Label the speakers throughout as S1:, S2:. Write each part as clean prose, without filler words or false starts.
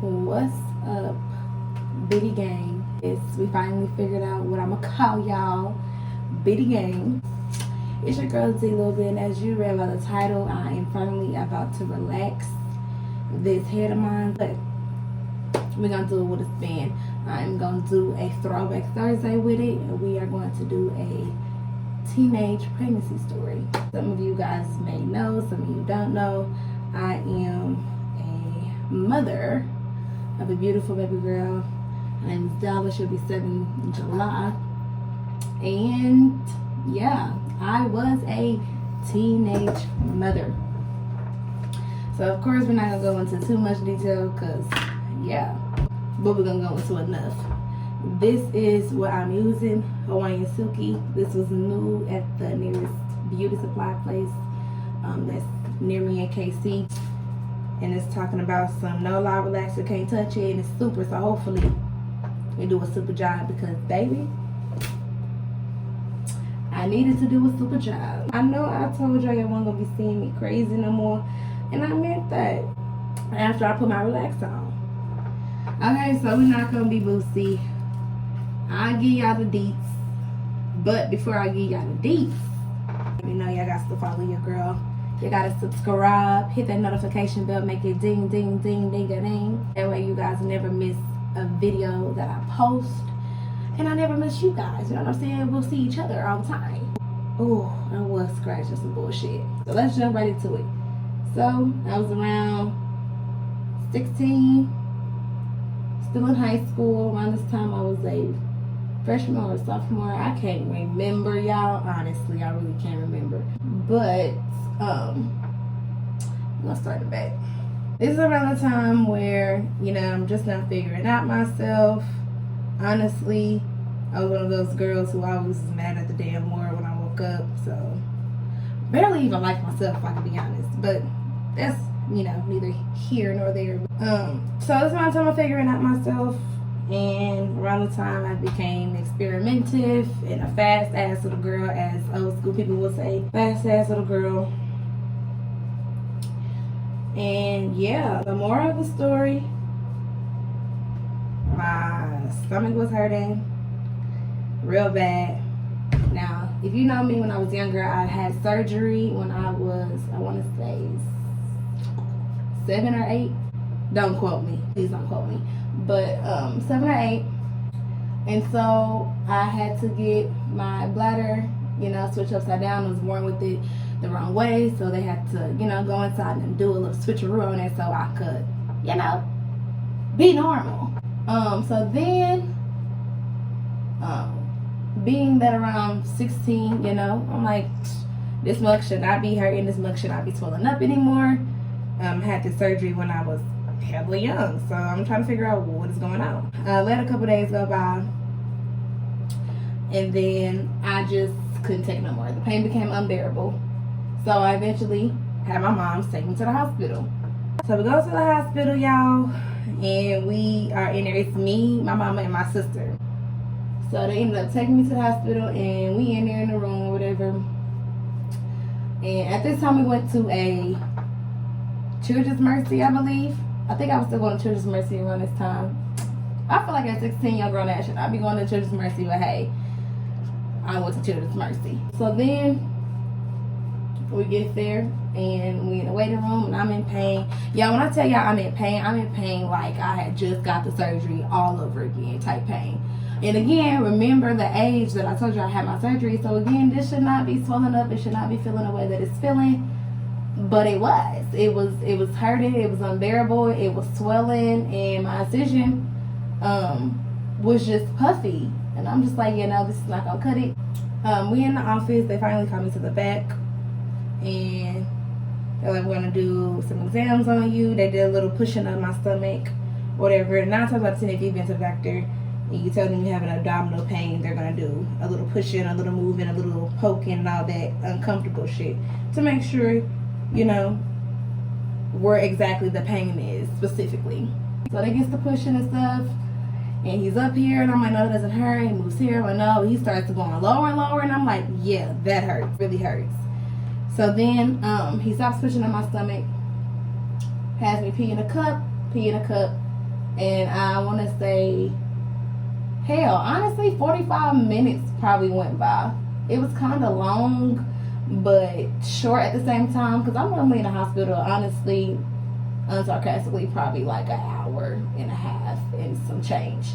S1: What's up, Biddy Gang? We finally figured out what I'm gonna call y'all, Biddy Gang. It's your girl Z Little Bit, and as you read by the title, I am finally about to relax this head of mine. But we're gonna do it with a spin. I'm gonna do a throwback Thursday with it, and we are going to do a teenage pregnancy story. Some of you guys may know, some of you don't know. I am a mother of a beautiful baby girl. Her name is Della. She'll be 7 in July. And yeah, I was a teenage mother. So of course we're not gonna go into too much detail because yeah, but we're gonna go into enough. This is what I'm using, Hawaiian Silky. This was new at the nearest beauty supply place that's near me in KC. And it's talking about some no lie relaxer, can't touch it, and it's super, so hopefully we do a super job because baby, I needed to do a super job. I know I told y'all wasn't gonna be seeing me crazy no more, and I meant that after I put my relax on. Okay, so we're not gonna be boosty. I'll give y'all the deets, but before I give y'all the deets, you know y'all got to follow your girl. You gotta subscribe, hit that notification bell, make it ding, ding, ding, ding, a ding. That way you guys never miss a video that I post. And I never miss you guys, you know what I'm saying? We'll see each other all the time. Oh, I was scratching some bullshit. So let's jump right into it. So, I was around 16, still in high school. Around this time I was a freshman or sophomore. I can't remember, y'all. Honestly, I really can't remember. But, I'm gonna start it back. This is around the time where, you know, I'm just not figuring out myself. Honestly, I was one of those girls who always was mad at the damn world when I woke up. So, barely even like myself, if I can be honest. But that's, you know, neither here nor there. So this is my time of figuring out myself. And around the time I became experimentative and a fast ass little girl, as old school people would say, fast ass little girl. And yeah, the moral of the story, my stomach was hurting real bad. Now, if you know me, when I was younger, I had surgery when I was, I want to say 7 or 8. Don't quote me, please don't quote me. But 7 or 8, and so I had to get my bladder, you know, switched upside down. I was born with it the wrong way, so they had to, you know, go inside and do a little switcheroo on it so I could, you know, be normal. So then, being that around 16, you know, I'm like, this mug should not be hurting, this mug should not be swelling up anymore. Had this surgery when I was heavily young, so I'm trying to figure out what is going on. Let a couple days go by, and then I just couldn't take it no more. The pain became unbearable, so I eventually had my mom take me to the hospital. So we go to the hospital, y'all, and we are in there. It's me, my mama, and my sister. So they ended up taking me to the hospital, and we in there in the room or whatever. And at this time we went to a Children's Mercy, I believe. I think I was still going to Children's Mercy around this time. I feel like at 16, young girl, that should I be going to Children's Mercy, but hey, I went to Children's Mercy. So then we get there and we in the waiting room and I'm in pain. Y'all, when I tell y'all I'm in pain like I had just got the surgery all over again type pain. And again, remember the age that I told you I had my surgery. So again, this should not be swelling up. It should not be feeling the way that it's feeling. But it was hurting, it was unbearable, it was swelling, and my incision was just puffy. And I'm just like, you know, this is not gonna cut it. We in the office, they finally called me to the back, and they're like, we're gonna do some exams on you. They did a little pushing on my stomach, whatever. And 9 times out of 10, if you've been to the doctor and you tell them you have an abdominal pain, they're gonna do a little pushing, a little moving, a little poking, and all that uncomfortable shit to make sure, you know, where exactly the pain is specifically. So they gets to pushing and stuff, and he's up here, and I'm like, no, it doesn't hurt. He moves here, I'm like, no. He starts going lower and lower, and I'm like, yeah, that hurts, really hurts. So then he stops pushing on my stomach, has me pee in a cup, And I want to say, hell, honestly, 45 minutes probably went by. It was kind of long, but short at the same time, because I'm normally in the hospital, honestly, unsarcastically, probably like an hour and a half and some change.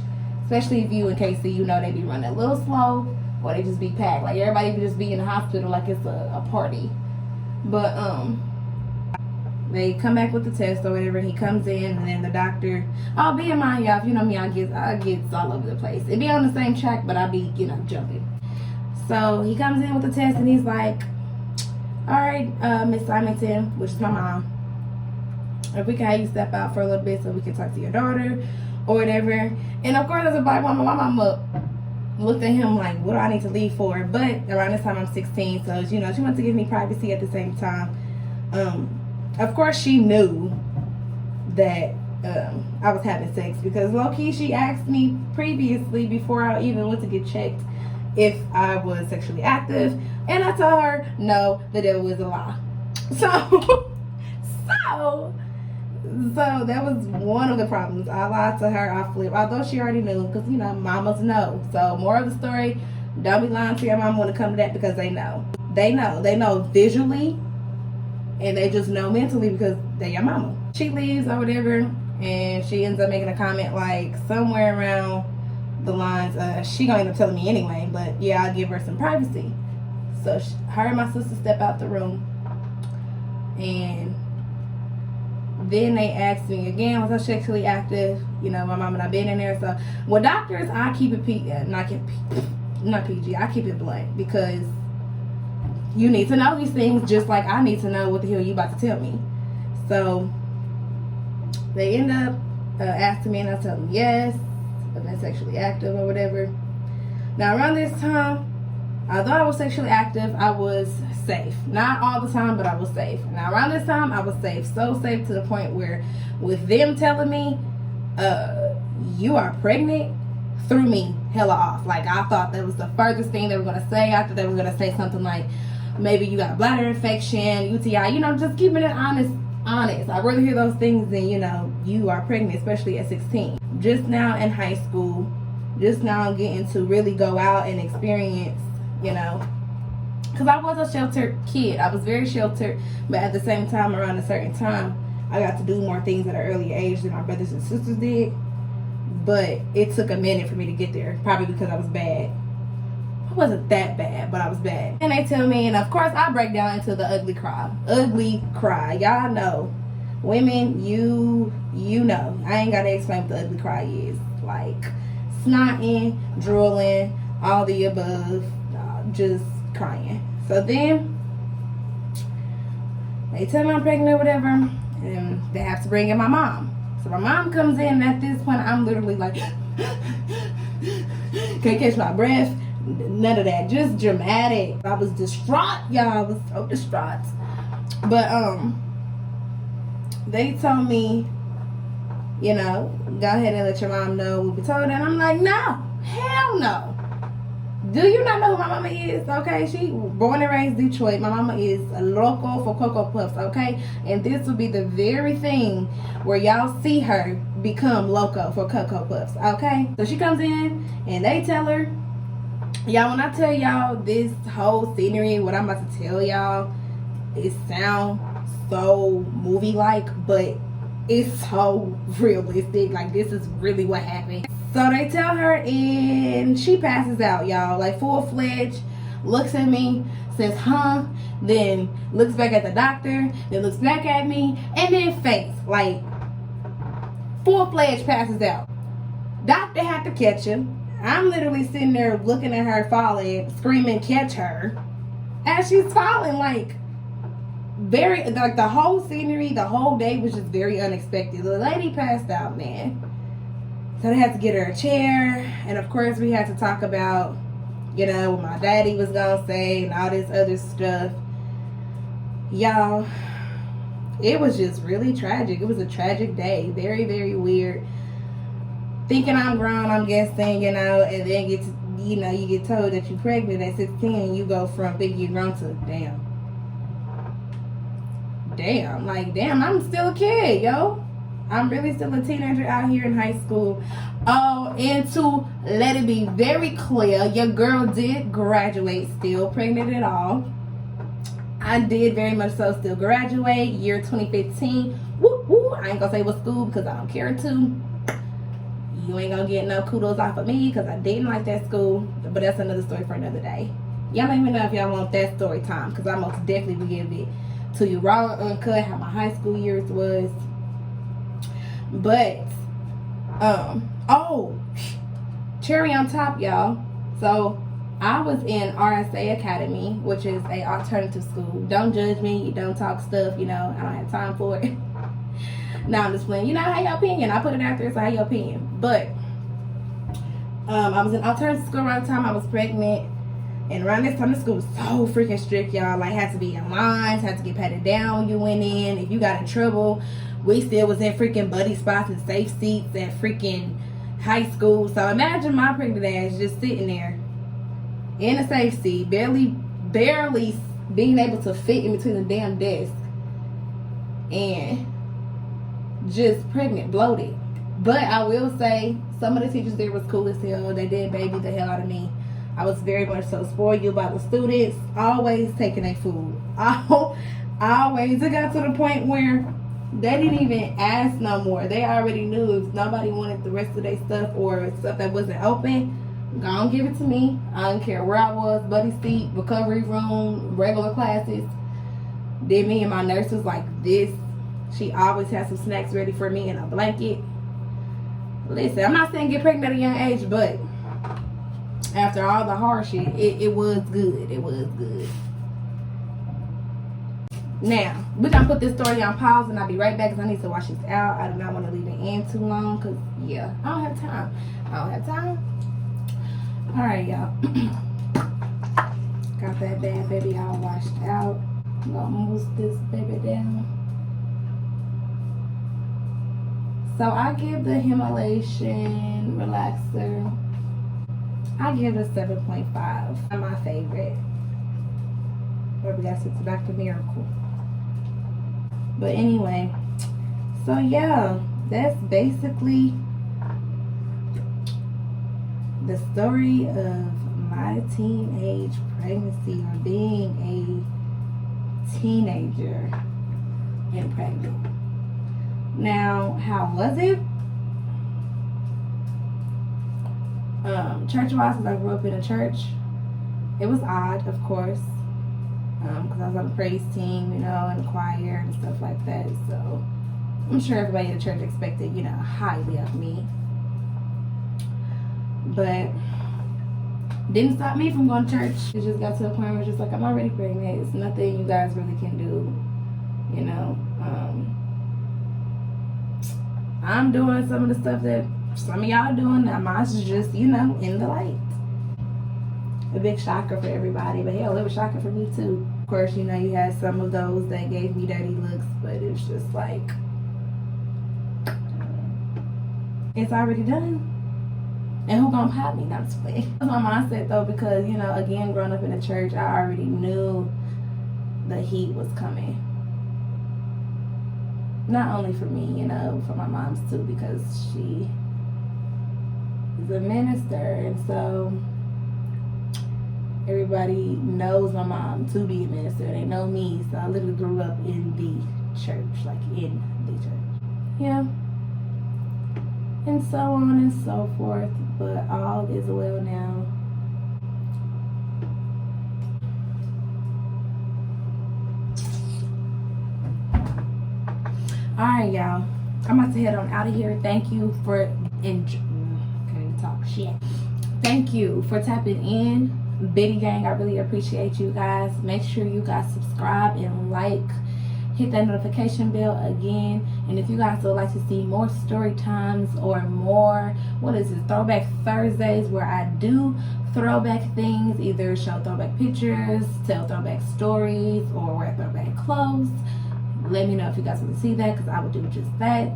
S1: Especially if you in KC, you know they be running a little slow, or they just be packed. Like, everybody be just be in the hospital like it's a party. But they come back with the test or whatever. He comes in, and then the doctor, oh, be in mind, y'all, if you know me, I get all over the place. It be on the same track, but I be, jumping. So he comes in with the test, and he's like, all right, Miss Simonton, which is my mom, if we can have you step out for a little bit so we can talk to your daughter or whatever. And of course, as a black woman, my mama looked at him like, what do I need to leave for? But around this time, I'm 16, so she wants to give me privacy at the same time. Of course, she knew that I was having sex, because low-key, she asked me previously, before I even went to get checked, if I was sexually active, and I told her, no, the devil was a lie. So that was one of the problems. I lied to her, I flipped, although she already knew, because, mamas know. So, more of the story, don't be lying to your mom when it comes to that, because they know. They know visually, and they just know mentally, because they're your mama. She leaves or whatever, and she ends up making a comment like somewhere around the lines, she gonna end up telling me anyway, but yeah, I'll give her some privacy. So her and my sister step out the room, and then they asked me again, was I sexually active? My mom and I been in there. So with doctors, I keep it not PG, I keep it blunt, because you need to know these things just like I need to know what the hell you about to tell me. So they end up asking me, and I tell them yes, I've been sexually active or whatever. Now around this time, although I was sexually active, I was safe. Not all the time, but I was safe. Now around this time, I was safe. So safe to the point where, with them telling me, you are pregnant, threw me hella off. Like, I thought that was the furthest thing they were going to say. I thought they were going to say something like, maybe you got a bladder infection, UTI, just keeping it honest. I'd rather hear those things than, you are pregnant, especially at 16. Just now in high school, just now getting to really go out and experience, because I was a sheltered kid. I was very sheltered, but at the same time, around a certain time, I got to do more things at an earlier age than my brothers and sisters did. But it took a minute for me to get there, probably because I was bad. I wasn't that bad, but I was bad. And they tell me, and of course I break down into the ugly cry. Ugly cry. Y'all know. Women, you know. I ain't gotta explain what the ugly cry is. Like, snotting, drooling, all the above, just crying. So then, they tell me I'm pregnant or whatever, and they have to bring in my mom. So my mom comes in, and at this point, I'm literally like, can't catch my breath. None of that, just dramatic. I was distraught, y'all. I was so distraught. But they told me, go ahead and let your mom know what we told her. And I'm like, no, hell no. Do you not know who my mama is? Okay, she born and raised Detroit. My mama is a local for Cocoa Puffs. Okay, and this will be the very thing where y'all see her become loco for Cocoa Puffs. Okay, so she comes in and they tell her, y'all, when I tell y'all this whole scenery, what I'm about to tell y'all, it sounds so movie-like, but it's so realistic. Like, this is really what happened. So they tell her, and she passes out, y'all, like full-fledged, looks at me, says, huh, then looks back at the doctor, then looks back at me, and then faints. Like, full-fledged passes out. Doctor had to catch him. I'm literally sitting there looking at her falling, screaming, catch her, as she's falling. Like, the whole scenery, the whole day was just very unexpected. The lady passed out, man. So they had to get her a chair, and of course we had to talk about, what my daddy was gonna say and all this other stuff. Y'all, it was just really tragic. It was a tragic day. Very, very weird. Thinking I'm grown, I'm guessing, and then you get told that you're pregnant at 16, and you go from thinking you're grown to damn, I'm still a kid, yo. I'm really still a teenager out here in high school. Oh, and to let it be very clear, your girl did graduate, still pregnant at all. I did very much so still graduate, year 2015. Woo woo. I ain't gonna say what school because I don't care to. You ain't gonna get no kudos off of me because I didn't like that school. But that's another story for another day. Y'all let me know if y'all want that story time because I most definitely will give it to you raw and uncut how my high school years was. But oh, cherry on top, y'all. So I was in RSA Academy, which is a alternative school. Don't judge me. Don't talk stuff. You know, I don't have time for it. No, I'm just playing. You know, how your opinion. I put it out there, so how your opinion. But I was in alternative school around the time I was pregnant. And around this time, the school was so freaking strict, y'all. Like, had to be in lines, had to get patted down when you went in. If you got in trouble, we still was in freaking buddy spots and safe seats at freaking high school. So imagine my pregnant ass just sitting there in a safe seat, barely being able to fit in between the damn desk, and just pregnant, bloated. But I will say, some of the teachers there was cool as hell. They did baby the hell out of me. I was very much so spoiled by the students, always taking their food. Always. It got to the point where they didn't even ask no more. They already knew if nobody wanted the rest of their stuff or stuff that wasn't open, go on, give it to me. I don't care where I was, buddy seat, recovery room, regular classes. Then me and my nurse was like this. She always had some snacks ready for me and a blanket. Listen, I'm not saying get pregnant at a young age, but after all the hard shit, it was good. It was good. Now, we're going to put this story on pause and I'll be right back because I need to wash this out. I do not want to leave it in too long because, yeah, I don't have time. All right, y'all. Got that bad baby all washed out. I'm going to move this baby down. So I give the Himalayan relaxer, I give it a 7.5. My favorite. But we got to sit back to Miracle. But anyway, so yeah, that's basically the story of my teenage pregnancy, or being a teenager and pregnant. Now, how was it? Church-wise, because I grew up in a church, it was odd, of course, because I was on the praise team, you know, and the choir and stuff like that. So I'm sure everybody in the church expected, you know, highly of me. But didn't stop me from going to church. It just got to a point where it's just like, I'm already pregnant. It's nothing you guys really can do, you know. I'm doing some of the stuff that some of y'all doing. Now mine's just, you know, in the light. A big shocker for everybody, but hell, it was shocking for me too. Of course, you know, you had some of those that gave me dirty looks, but it's just like, it's already done. And who gonna pop me? Not just playing. That's my mindset though, because, you know, again, growing up in the church, I already knew the heat was coming. Not only for me, you know, for my mom's too, because she is a minister, and so everybody knows my mom to be a minister. They know me, so I literally grew up in the church, like in the church. Yeah. And so on and so forth, but all is well now. Alright, y'all. I'm about to head on out of here. Thank you for Thank you for tapping in. Biddy Gang, I really appreciate you guys. Make sure you guys subscribe and like. Hit that notification bell again. And if you guys would like to see more story times or more, Throwback Thursdays, where I do throwback things, either show throwback pictures, tell throwback stories, or wear throwback clothes, let me know if you guys want to see that, because I will do just that.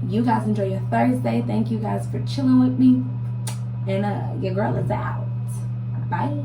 S1: You guys enjoy your Thursday. Thank you guys for chilling with me. And your girl is out. Bye.